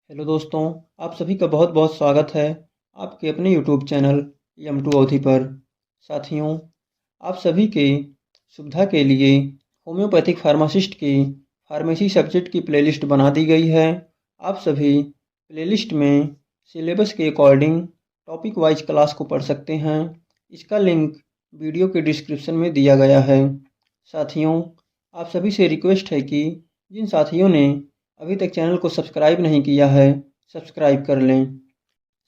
Hello दोस्तों, आप सभी का बहुत बहुत स्वागत है आपके अपने यूट्यूब चैनल यम टू अवधि पर। साथियों, आप सभी के सुविधा के लिए होम्योपैथिक फार्मासिस्ट की फार्मेसी सब्जेक्ट की प्लेलिस्ट बना दी गई है। आप सभी प्लेलिस्ट में सिलेबस के अकॉर्डिंग टॉपिक वाइज क्लास को पढ़ सकते हैं। इसका लिंक वीडियो के डिस्क्रिप्शन में दिया गया है। साथियों, आप सभी से रिक्वेस्ट है कि जिन साथियों ने अभी तक चैनल को सब्सक्राइब नहीं किया है, सब्सक्राइब कर लें।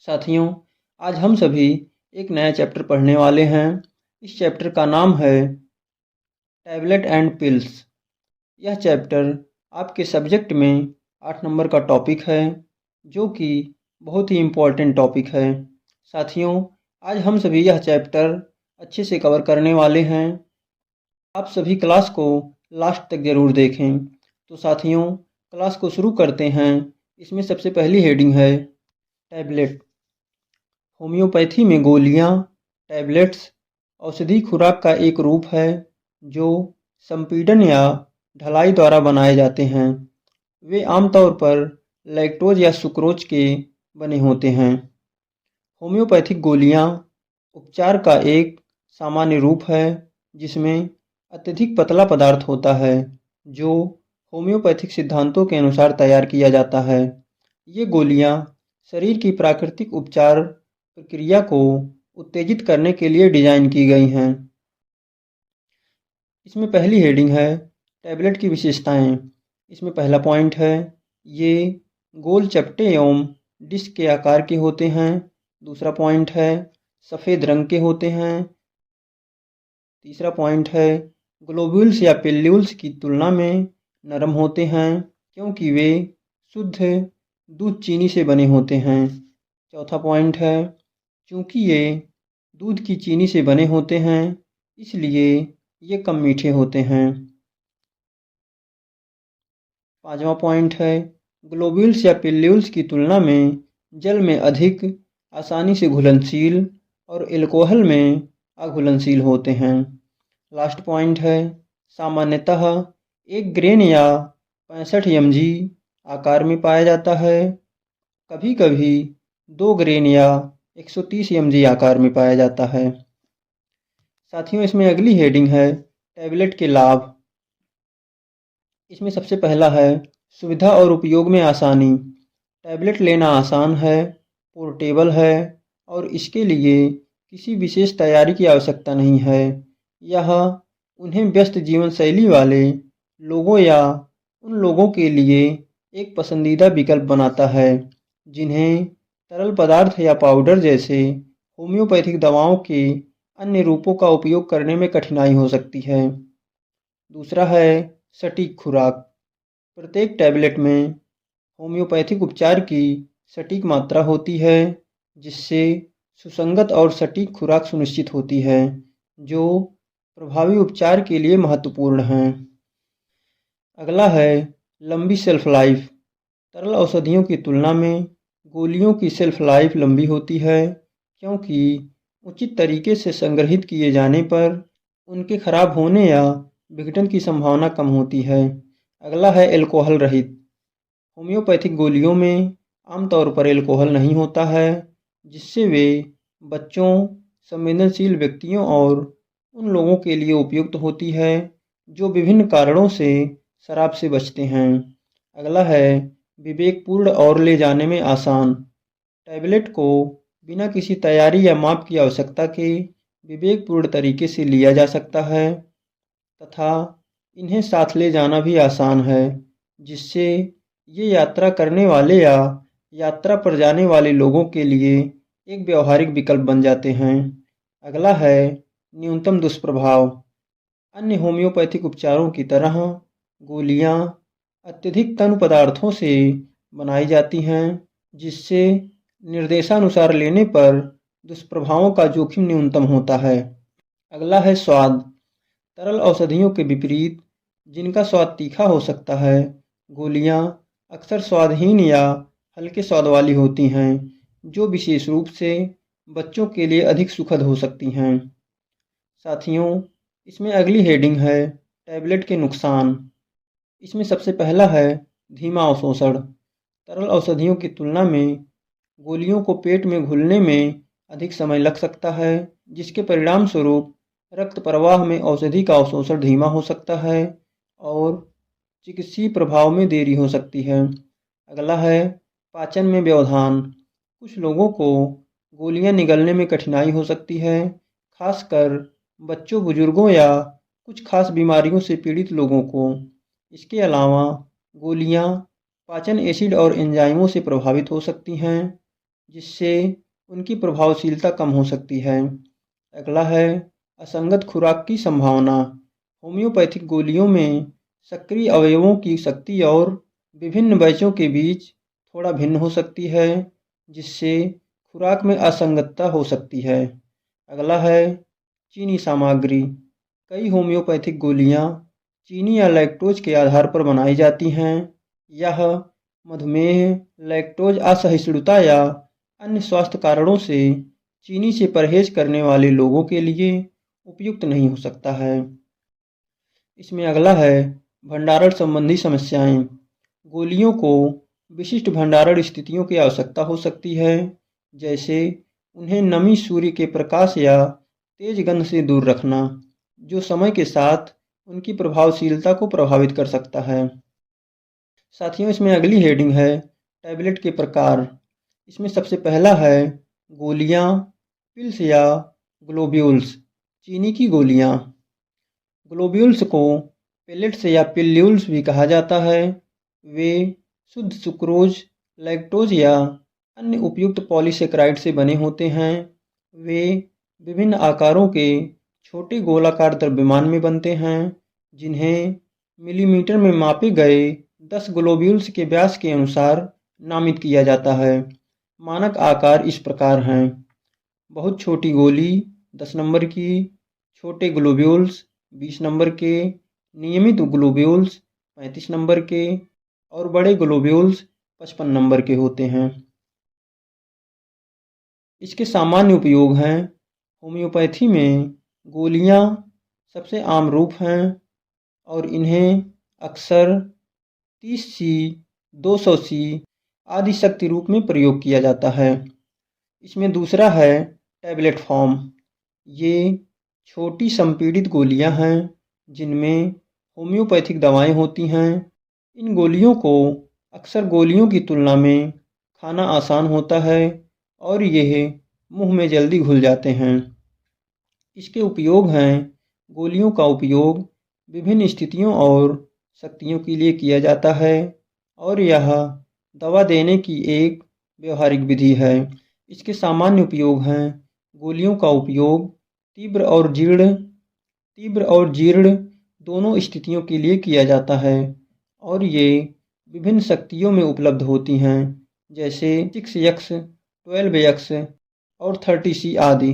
साथियों, आज हम सभी एक नया चैप्टर पढ़ने वाले हैं। इस चैप्टर का नाम है टैबलेट एंड पिल्स। यह चैप्टर आपके सब्जेक्ट में 8 नंबर का टॉपिक है, जो कि बहुत ही इम्पोर्टेंट टॉपिक है। साथियों, आज हम सभी यह चैप्टर अच्छे से कवर करने वाले हैं। आप सभी क्लास को लास्ट तक ज़रूर देखें। तो साथियों, क्लास को शुरू करते हैं। इसमें सबसे पहली हेडिंग है टैबलेट। होम्योपैथी में गोलियां, टैबलेट्स औषधि खुराक का एक रूप है जो संपीड़न या ढलाई द्वारा बनाए जाते हैं। वे आमतौर पर लैक्टोज या सुक्रोज के बने होते हैं। होम्योपैथिक गोलियां उपचार का एक सामान्य रूप है जिसमें अत्यधिक पतला पदार्थ होता है जो होम्योपैथिक सिद्धांतों के अनुसार तैयार किया जाता है। ये गोलियां शरीर की प्राकृतिक उपचार प्रक्रिया को उत्तेजित करने के लिए डिज़ाइन की गई हैं। इसमें पहली हेडिंग है टैबलेट की विशेषताएं। इसमें पहला पॉइंट है ये गोल चपटे एवं डिस्क के आकार के होते हैं। दूसरा पॉइंट है सफ़ेद रंग के होते हैं। तीसरा पॉइंट है ग्लोब्यूल्स या पिल्यूल्स की तुलना में नरम होते हैं क्योंकि वे शुद्ध दूध चीनी से बने होते हैं। चौथा पॉइंट है चूँकि ये दूध की चीनी से बने होते हैं इसलिए ये कम मीठे होते हैं। पांचवा पॉइंट है ग्लोब्यूल्स या पिल्यूल्स की तुलना में जल में अधिक आसानी से घुलनशील और एल्कोहल में अघुलनशील होते हैं। लास्ट पॉइंट है सामान्यतः एक ग्रेन या 65 mg आकार में पाया जाता है। कभी कभी 2 ग्रेन या 130 mg आकार में पाया जाता है। साथियों, इसमें अगली हेडिंग है टैबलेट के लाभ। इसमें सबसे पहला है सुविधा और उपयोग में आसानी। टैबलेट लेना आसान है, पोर्टेबल है और इसके लिए किसी विशेष तैयारी की आवश्यकता नहीं है। यह उन्हें व्यस्त जीवन शैली वाले लोगों या उन लोगों के लिए एक पसंदीदा विकल्प बनाता है जिन्हें तरल पदार्थ या पाउडर जैसे होम्योपैथिक दवाओं के अन्य रूपों का उपयोग करने में कठिनाई हो सकती है। दूसरा है सटीक खुराक। प्रत्येक टैबलेट में होम्योपैथिक उपचार की सटीक मात्रा होती है जिससे सुसंगत और सटीक खुराक सुनिश्चित होती है जो प्रभावी उपचार के लिए महत्वपूर्ण हैं। अगला है लंबी शेल्फ लाइफ। तरल औषधियों की तुलना में गोलियों की शेल्फ लाइफ लंबी होती है क्योंकि उचित तरीके से संग्रहित किए जाने पर उनके खराब होने या विघटन की संभावना कम होती है। अगला है एल्कोहल रहित। होम्योपैथिक गोलियों में आमतौर पर एल्कोहल नहीं होता है जिससे वे बच्चों, संवेदनशील व्यक्तियों और उन लोगों के लिए उपयुक्त होती है जो विभिन्न कारणों से शराब से बचते हैं। अगला है विवेकपूर्ण और ले जाने में आसान। टैबलेट को बिना किसी तैयारी या माप की आवश्यकता के विवेकपूर्ण तरीके से लिया जा सकता है तथा इन्हें साथ ले जाना भी आसान है जिससे ये यात्रा करने वाले या यात्रा पर जाने वाले लोगों के लिए एक व्यवहारिक विकल्प बन जाते हैं। अगला है न्यूनतम दुष्प्रभाव। अन्य होम्योपैथिक उपचारों की तरह गोलियां अत्यधिक तनु पदार्थों से बनाई जाती हैं जिससे निर्देशानुसार लेने पर दुष्प्रभावों का जोखिम न्यूनतम होता है। अगला है स्वाद। तरल औषधियों के विपरीत जिनका स्वाद तीखा हो सकता है, गोलियां अक्सर स्वादहीन या हल्के स्वाद वाली होती हैं जो विशेष रूप से बच्चों के लिए अधिक सुखद हो सकती हैं। साथियों, इसमें अगली हेडिंग है टैबलेट के नुकसान। इसमें सबसे पहला है धीमा अवशोषण। तरल औषधियों की तुलना में गोलियों को पेट में घुलने में अधिक समय लग सकता है, जिसके परिणाम स्वरूप रक्त प्रवाह में औषधि का अवशोषण धीमा हो सकता है और चिकित्सीय प्रभाव में देरी हो सकती है। अगला है पाचन में व्यवधान। कुछ लोगों को गोलियां निगलने में कठिनाई हो सकती है, खासकर बच्चों, बुजुर्गों या कुछ खास बीमारियों से पीड़ित लोगों को। इसके अलावा गोलियां पाचन एसिड और एंजाइमों से प्रभावित हो सकती हैं, जिससे उनकी प्रभावशीलता कम हो सकती है। अगला है असंगत खुराक की संभावना। होम्योपैथिक गोलियों में सक्रिय अवयवों की शक्ति और विभिन्न बैचों के बीच थोड़ा भिन्न हो सकती है, जिससे खुराक में असंगतता हो सकती है। अगला है चीनी सामग्री। कई होम्योपैथिक गोलियां चीनी या लैक्टोज के आधार पर बनाई जाती हैं। यह मधुमेह, लैक्टोज असहिष्णुता या अन्य स्वास्थ्य कारणों से चीनी से परहेज करने वाले लोगों के लिए उपयुक्त नहीं हो सकता है। इसमें अगला है भंडारण संबंधी समस्याएं। गोलियों को विशिष्ट भंडारण स्थितियों की आवश्यकता हो सकती है, जैसे उन्हें नमी, सूर्य के प्रकाश या तेज गंध से दूर रखना, जो समय के साथ उनकी प्रभावशीलता को प्रभावित कर सकता है। साथियों, इसमें अगली हेडिंग है टैबलेट के प्रकार। इसमें सबसे पहला है गोलियां, पिल्स या ग्लोब्यूल्स। चीनी की गोलियां। ग्लोब्यूल्स को पेलेट्स या पिल्यूल्स भी कहा जाता है। वे शुद्ध सुक्रोज, लैक्टोज या अन्य उपयुक्त पॉलीसेकेराइड से बने होते हैं। वे विभिन्न आकारों के छोटे गोलाकार द्रव्यमान में बनते हैं, जिन्हें मिलीमीटर में मापे गए 10 ग्लोब्यूल्स के व्यास के अनुसार नामित किया जाता है। मानक आकार इस प्रकार हैं: बहुत छोटी गोली 10 नंबर की, छोटे ग्लोब्यूल्स 20 नंबर के, नियमित ग्लोब्यूल्स 35 नंबर के और बड़े ग्लोब्यूल्स 55 नंबर के होते हैं। इसके सामान्य उपयोग हैं। होम्योपैथी में गोलियां सबसे आम रूप हैं और इन्हें अक्सर 30C, 200C आदि शक्ति रूप में प्रयोग किया जाता है। इसमें दूसरा है टैबलेट फॉर्म। ये छोटी संपीड़ित गोलियां हैं जिनमें होम्योपैथिक दवाएं होती हैं। इन गोलियों को अक्सर गोलियों की तुलना में खाना आसान होता है और यह मुंह में जल्दी घुल जाते हैं। इसके उपयोग हैं: गोलियों का उपयोग विभिन्न स्थितियों और शक्तियों के लिए किया जाता है और यह दवा देने की एक व्यवहारिक विधि है। इसके सामान्य उपयोग हैं: गोलियों का उपयोग तीव्र और जीर्ण दोनों स्थितियों के लिए किया जाता है और ये विभिन्न शक्तियों में उपलब्ध होती हैं, जैसे 6x, 12x और 30C आदि।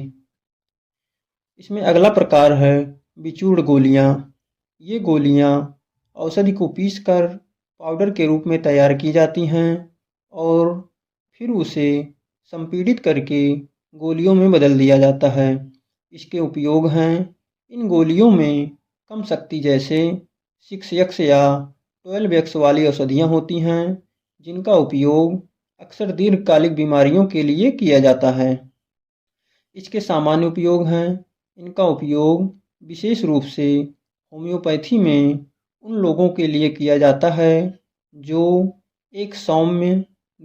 इसमें अगला प्रकार है बिचूर्ण गोलियां। ये गोलियां औषधि को पीसकर पाउडर के रूप में तैयार की जाती हैं और फिर उसे संपीड़ित करके गोलियों में बदल दिया जाता है। इसके उपयोग हैं: इन गोलियों में कम शक्ति जैसे 6x या 12x वाली औषधियाँ होती हैं, जिनका उपयोग अक्सर दीर्घकालिक बीमारियों के लिए किया जाता है। इसके सामान्य उपयोग हैं: इनका उपयोग विशेष रूप से होम्योपैथी में उन लोगों के लिए किया जाता है जो एक सौम्य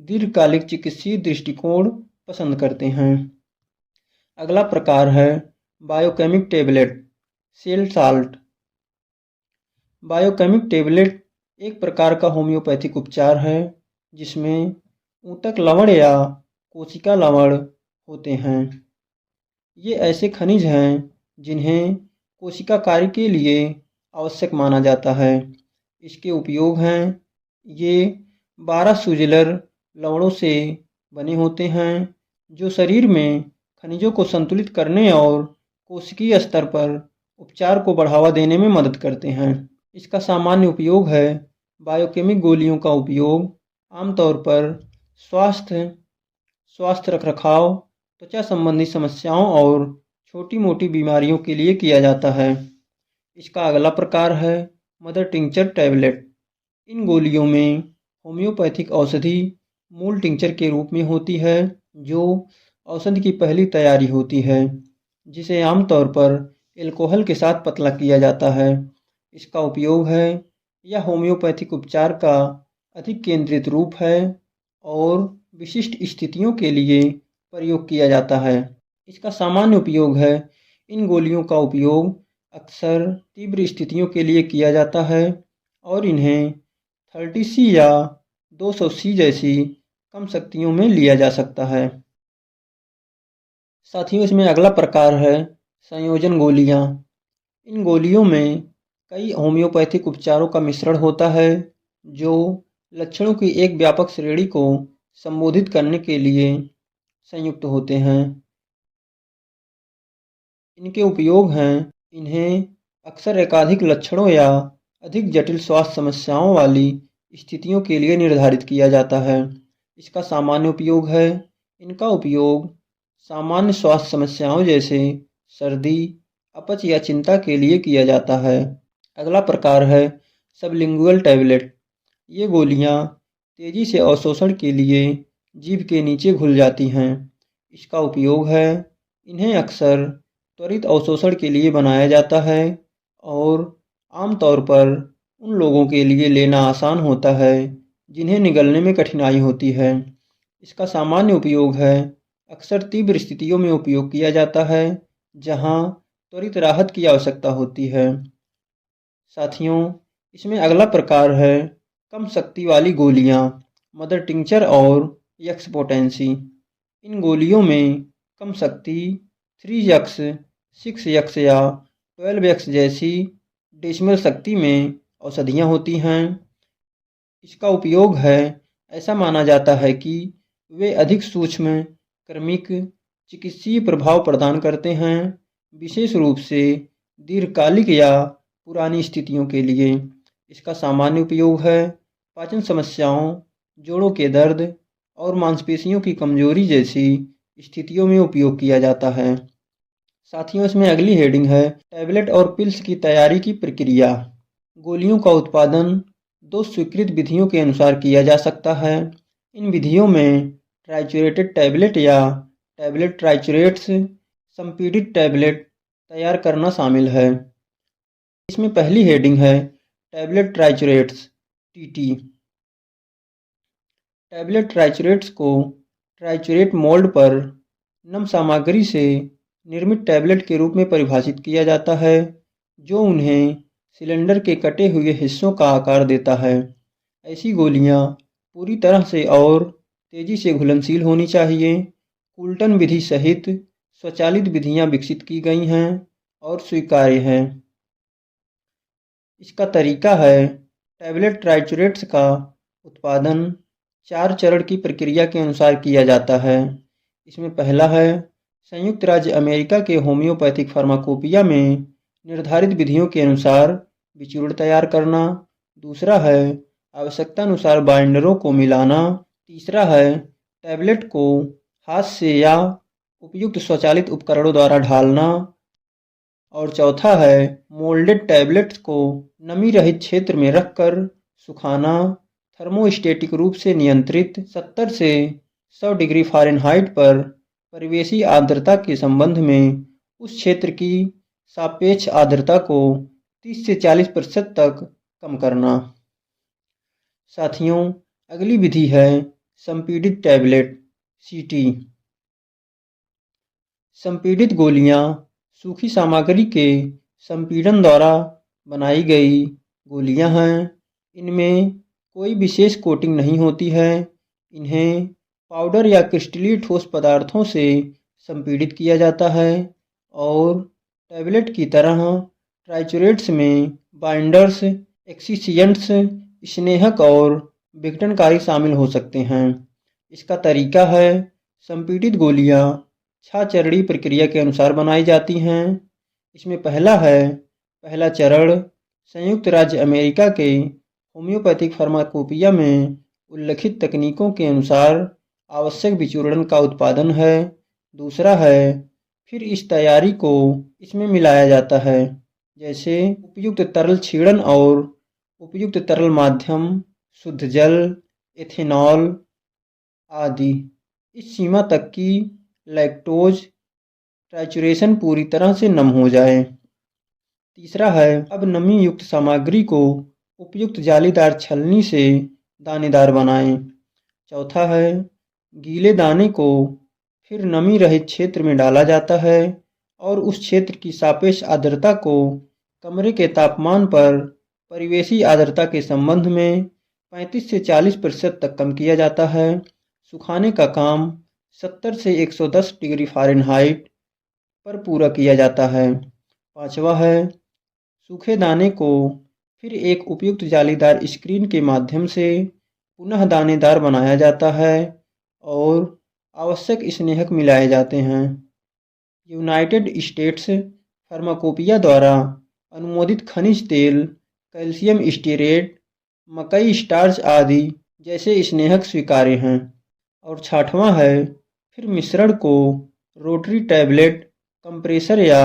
दीर्घकालिक चिकित्सीय दृष्टिकोण पसंद करते हैं। अगला प्रकार है biochemic tablet, cell salt. Biochemic tablet एक प्रकार का होम्योपैथिक उपचार है जिसमें ऊतक लवण या कोशिका लवण होते हैं। ये ऐसे खनिज हैं जिन्हें कोशिका कार्य के लिए आवश्यक माना जाता है। इसके उपयोग हैं: ये 12 सुजेलर लवणों से बने होते हैं जो शरीर में खनिजों को संतुलित करने और कोशिकीय स्तर पर उपचार को बढ़ावा देने में मदद करते हैं। इसका सामान्य उपयोग है: बायोकेमिक गोलियों का उपयोग आमतौर पर स्वास्थ्य रखरखाव, त्वचा संबंधी समस्याओं और छोटी मोटी बीमारियों के लिए किया जाता है। इसका अगला प्रकार है मदर टिंचर टैबलेट। इन गोलियों में होम्योपैथिक औषधि मूल टिंचर के रूप में होती है, जो औषधि की पहली तैयारी होती है, जिसे आमतौर पर एल्कोहल के साथ पतला किया जाता है। इसका उपयोग है, यह होम्योपैथिक उपचार का अधिक केंद्रित रूप है और विशिष्ट स्थितियों के लिए प्रयोग किया जाता है। इसका सामान्य उपयोग है, इन गोलियों का उपयोग अक्सर तीव्र स्थितियों के लिए किया जाता है और इन्हें 30C या 200C जैसी कम शक्तियों में लिया जा सकता है। साथियों, इसमें अगला प्रकार है संयोजन गोलियां। इन गोलियों में कई होम्योपैथिक उपचारों का मिश्रण होता है, जो लक्षणों की एक व्यापक श्रेणी को संबोधित करने के लिए संयुक्त होते हैं। इनके उपयोग हैं, इन्हें अक्सर एकाधिक लक्षणों या अधिक जटिल स्वास्थ्य समस्याओं वाली स्थितियों के लिए निर्धारित किया जाता है। इसका सामान्य उपयोग है, इनका उपयोग सामान्य स्वास्थ्य समस्याओं जैसे सर्दी, अपच या चिंता के लिए किया जाता है। अगला प्रकार है सबलिंगुअल टैबलेट। ये गोलियां तेजी से अवशोषण के लिए जीभ के नीचे घुल जाती हैं। इसका उपयोग है, इन्हें अक्सर त्वरित अवशोषण के लिए बनाया जाता है और आमतौर पर उन लोगों के लिए लेना आसान होता है जिन्हें निगलने में कठिनाई होती है। इसका सामान्य उपयोग है, अक्सर तीव्र स्थितियों में उपयोग किया जाता है जहां त्वरित राहत की आवश्यकता होती है। साथियों, इसमें अगला प्रकार है कम शक्ति वाली गोलियां, मदर टिंचर और यक्स पोटेंसी। इन गोलियों में कम शक्ति 3x, 6x या 12x जैसी डेसिमल शक्ति में औषधियाँ होती हैं। इसका उपयोग है, ऐसा माना जाता है कि वे अधिक सूक्ष्म क्रमिक चिकित्सीय प्रभाव प्रदान करते हैं, विशेष रूप से दीर्घकालिक या पुरानी स्थितियों के लिए। इसका सामान्य उपयोग है, पाचन समस्याओं, जोड़ों के दर्द और मांसपेशियों की कमजोरी जैसी स्थितियों में उपयोग किया जाता है। साथियों, इसमें अगली हेडिंग है टैबलेट और पिल्स की तैयारी की प्रक्रिया। गोलियों का उत्पादन दो स्वीकृत विधियों के अनुसार किया जा सकता है। इन विधियों में ट्राइचूरेटेड टैबलेट या टैबलेट ट्राइचूरेट्स, संपीड़ित टैबलेट तैयार करना शामिल है। इसमें पहली हेडिंग है टैबलेट ट्राइचूरेट्स टीटी। टैबलेट ट्राइचूरेट्स को ट्राइचूरेट मोल्ड पर नम सामग्री से निर्मित टैबलेट के रूप में परिभाषित किया जाता है, जो उन्हें सिलेंडर के कटे हुए हिस्सों का आकार देता है। ऐसी गोलियां पूरी तरह से और तेजी से घुलनशील होनी चाहिए। कूल्टन विधि सहित स्वचालित विधियां विकसित की गई हैं और स्वीकार्य हैं। इसका तरीका है, टैबलेट ट्राइचूरेट्स का उत्पादन 4 चरण की प्रक्रिया के अनुसार किया जाता है। इसमें पहला है संयुक्त राज्य अमेरिका के होम्योपैथिक फार्माकोपिया में निर्धारित विधियों के अनुसार बिचूर्ण तैयार करना। दूसरा है आवश्यकतानुसार बाइंडरों को मिलाना। तीसरा है टैबलेट को हाथ से या उपयुक्त स्वचालित उपकरणों द्वारा ढालना। और चौथा है मोल्डेड टैबलेट्स को नमी रहित क्षेत्र में रखकर सुखाना, थर्मोस्टेटिक रूप से नियंत्रित 70 से 100 डिग्री फ़ारेनहाइट पर परिवेशी आर्द्रता के संबंध में उस क्षेत्र की सापेक्ष आर्द्रता को 30 से 40% तक कम करना। साथियों, अगली विधि है संपीड़ित टैबलेट सीटी। संपीड़ित गोलियां सूखी सामग्री के संपीड़न द्वारा बनाई गई गोलियां हैं। इनमें कोई विशेष कोटिंग नहीं होती है। इन्हें पाउडर या क्रिस्टलीय ठोस पदार्थों से संपीड़ित किया जाता है और टैबलेट की तरह ट्राइचूरेट्स में बाइंडर्स, एक्सीसियंट्स, स्नेहक और विघटनकारी शामिल हो सकते हैं। इसका तरीका है, संपीड़ित गोलियां 6 चरणीय प्रक्रिया के अनुसार बनाई जाती हैं। इसमें पहला चरण संयुक्त राज्य अमेरिका के होम्योपैथिक फार्माकोपिया में उल्लिखित तकनीकों के अनुसार आवश्यक विचूर्ण का उत्पादन है। दूसरा है फिर इस तैयारी को इसमें मिलाया जाता है, जैसे उपयुक्त तरल क्षीणन और उपयुक्त तरल माध्यम, शुद्ध जल, एथेनॉल, आदि। इस सीमा तक कि लैक्टोज ट्राइचुरेशन पूरी तरह से नम हो जाए। तीसरा है, अब नमी युक्त सामग्री को उपयुक्त जालीदार छलनी से दानेदार बनाएं। चौथा है, गीले दाने को फिर नमी रहित क्षेत्र में डाला जाता है और उस क्षेत्र की सापेक्ष आर्द्रता को कमरे के तापमान पर परिवेशी आर्द्रता के संबंध में 35 से 40% तक कम किया जाता है। सुखाने का काम 70 से 110 डिग्री फ़ारेनहाइट पर पूरा किया जाता है। पांचवा है, सूखे दाने को फिर एक उपयुक्त जालीदार स्क्रीन के माध्यम से पुनः दानेदार बनाया जाता है और आवश्यक स्नेहक मिलाए जाते हैं। यूनाइटेड स्टेट्स फार्माकोपिया द्वारा अनुमोदित खनिज तेल, कैल्शियम स्टीरेट, मकई स्टार्च आदि जैसे स्नेहक स्वीकार्य हैं। और छठवां है, फिर मिश्रण को रोटरी टैबलेट, कंप्रेसर या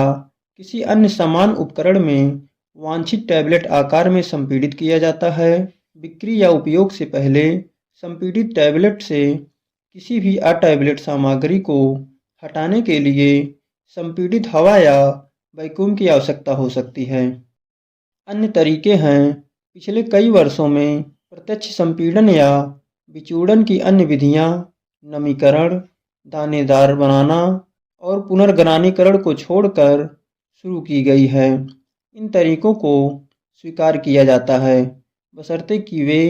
किसी अन्य समान उपकरण में वांछित टैबलेट आकार में संपीड़ित किया जाता है। बिक्री या उपयोग से पहले संपीड़ित टैबलेट से किसी भी अटैबलेट सामग्री को हटाने के लिए संपीड़ित हवा या वैक्यूम की आवश्यकता हो सकती है। अन्य तरीके हैं, पिछले कई वर्षों में प्रत्यक्ष संपीड़न या विचूड़न की अन्य विधियां, नमीकरण, दानेदार बनाना और पुनर्ग्रानीकरण को छोड़कर शुरू की गई है। इन तरीकों को स्वीकार किया जाता है, बशर्ते कि वे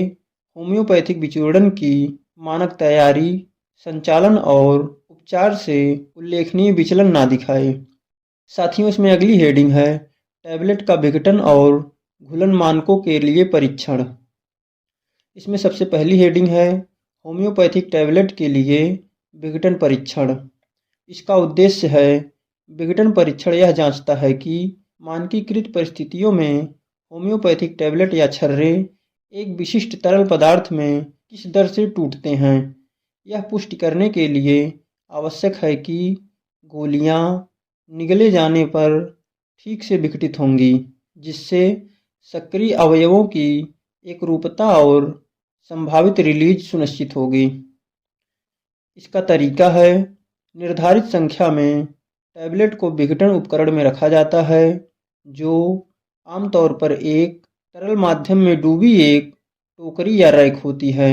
होम्योपैथिक विचूड़न की मानक तैयारी, संचालन और उपचार से उल्लेखनीय विचलन ना दिखाए। साथियों, इसमें अगली हेडिंग है, टैबलेट का विघटन और घुलन मानकों के लिए परीक्षण। इसमें सबसे पहली हेडिंग है, होम्योपैथिक टैबलेट के लिए विघटन परीक्षण। इसका उद्देश्य है, विघटन परीक्षण यह जांचता है कि मानकीकृत परिस्थितियों में होम्योपैथिक टैबलेट या छर्रे एक विशिष्ट तरल पदार्थ में किस दर से टूटते हैं। यह पुष्टि करने के लिए आवश्यक है कि गोलियां निगले जाने पर ठीक से विघटित होंगी, जिससे सक्रिय अवयवों की एकरूपता और संभावित रिलीज सुनिश्चित होगी। इसका तरीका है, निर्धारित संख्या में टैबलेट को विघटन उपकरण में रखा जाता है, जो आमतौर पर एक तरल माध्यम में डूबी एक टोकरी या रैक होती है।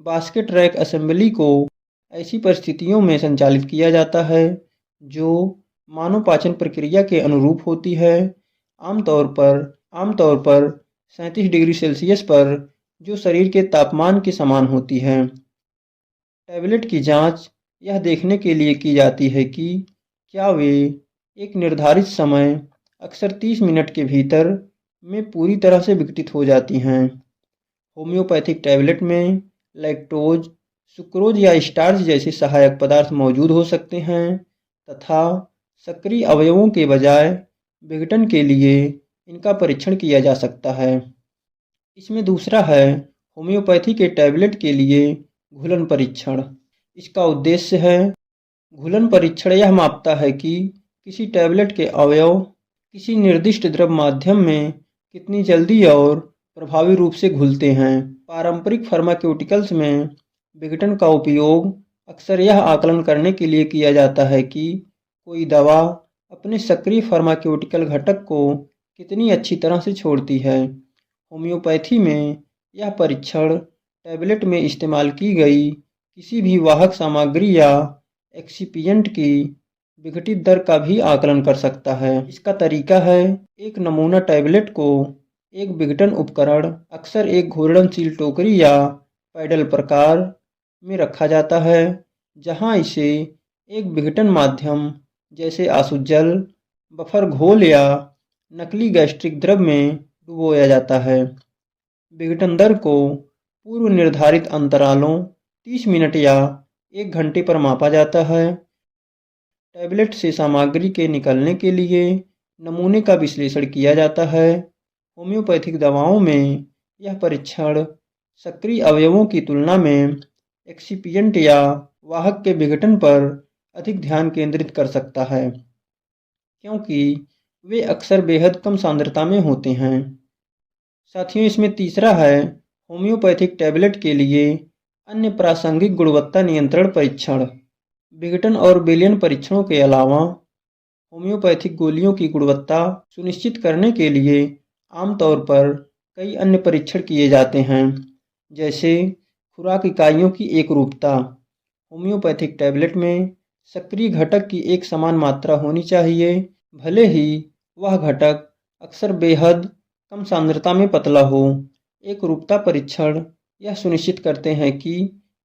बास्केट रैक असेंबली को ऐसी परिस्थितियों में संचालित किया जाता है जो मानव पाचन प्रक्रिया के अनुरूप होती है, आमतौर पर 37 डिग्री सेल्सियस पर, जो शरीर के तापमान के समान होती है। टैबलेट की जांच यह देखने के लिए की जाती है कि क्या वे एक निर्धारित समय, अक्सर 30 मिनट के भीतर में पूरी तरह से विघटित हो जाती हैं। होम्योपैथिक टैबलेट में लैक्टोज, सुक्रोज या स्टार्च जैसे सहायक पदार्थ मौजूद हो सकते हैं तथा सक्रिय अवयवों के बजाय विघटन के लिए इनका परीक्षण किया जा सकता है। इसमें दूसरा है, होम्योपैथी के टैबलेट के लिए घुलन परीक्षण। इसका उद्देश्य है, घुलन परीक्षण यह मापता है कि किसी टैबलेट के अवयव किसी निर्दिष्ट द्रव माध्यम में कितनी जल्दी और प्रभावी रूप से घुलते हैं। पारंपरिक फार्माक्यूटिकल्स में विघटन का उपयोग अक्सर यह आकलन करने के लिए किया जाता है कि कोई दवा अपने सक्रिय फार्माक्यूटिकल घटक को कितनी अच्छी तरह से छोड़ती है। होम्योपैथी में यह परीक्षण टैबलेट में इस्तेमाल की गई किसी भी वाहक सामग्री या एक्सिपिएंट की विघटित दर का भी आकलन कर सकता है। इसका तरीका है, एक नमूना टैबलेट को एक विघटन उपकरण, अक्सर एक घूर्णनशील टोकरी या पैडल प्रकार में रखा जाता है, जहां इसे एक विघटन माध्यम जैसे आसुत जल, बफर घोल या नकली गैस्ट्रिक द्रव में डुबोया जाता है। विघटन दर को पूर्व निर्धारित अंतरालों 30 मिनट या 1 घंटे पर मापा जाता है। टैबलेट से सामग्री के निकलने के लिए नमूने का विश्लेषण किया जाता है। होम्योपैथिक दवाओं में यह परीक्षण सक्रिय अवयवों की तुलना में एक्सिपिएंट या वाहक के विघटन पर अधिक ध्यान केंद्रित कर सकता है, क्योंकि वे अक्सर बेहद कम सांद्रता में होते हैं। साथियों, इसमें तीसरा है, होम्योपैथिक टैबलेट के लिए अन्य प्रासंगिक गुणवत्ता नियंत्रण परीक्षण। विघटन और विलयन परीक्षणों के अलावा होम्योपैथिक गोलियों की गुणवत्ता सुनिश्चित करने के लिए आमतौर पर कई अन्य परीक्षण किए जाते हैं, जैसे खुराक इकाइयों की एकरूपता। होम्योपैथिक टैबलेट में सक्रिय घटक की एक समान मात्रा होनी चाहिए, भले ही वह घटक अक्सर बेहद कम सांद्रता में पतला हो। एकरूपता परीक्षण यह सुनिश्चित करते हैं कि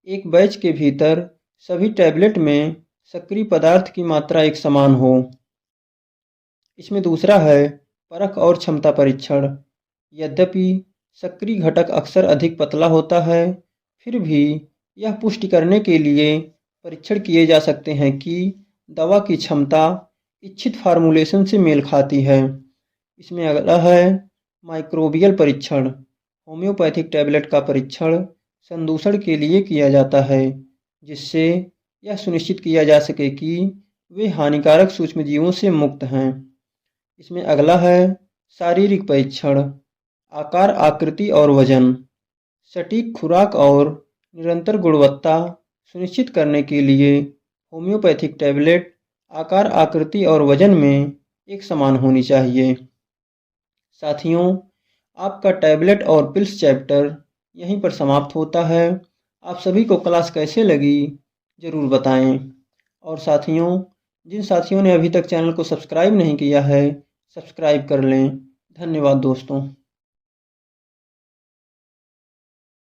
एक बैच के भीतर सभी टैबलेट में सक्रिय पदार्थ की मात्रा एक समान हो। इसमें दूसरा है परख और क्षमता परीक्षण। यद्यपि सक्रिय घटक अक्सर अधिक पतला होता है, फिर भी यह पुष्टि करने के लिए परीक्षण किए जा सकते हैं कि दवा की क्षमता इच्छित फार्मूलेशन से मेल खाती है। इसमें अगला है माइक्रोबियल परीक्षण। होम्योपैथिक टैबलेट का परीक्षण संदूषण के लिए किया जाता है, जिससे यह सुनिश्चित किया जा सके कि वे हानिकारक सूक्ष्मजीवों से मुक्त हैं। इसमें अगला है शारीरिक परीक्षण। आकार, आकृति और वजन। सटीक खुराक और निरंतर गुणवत्ता सुनिश्चित करने के लिए होम्योपैथिक टैबलेट आकार, आकृति और वजन में एक समान होनी चाहिए। साथियों, आपका टैबलेट और पिल्स चैप्टर यहीं पर समाप्त होता है। आप सभी को क्लास कैसे लगी ज़रूर बताएं। और साथियों, जिन साथियों ने अभी तक चैनल को सब्सक्राइब नहीं किया है, सब्सक्राइब कर लें। धन्यवाद दोस्तों।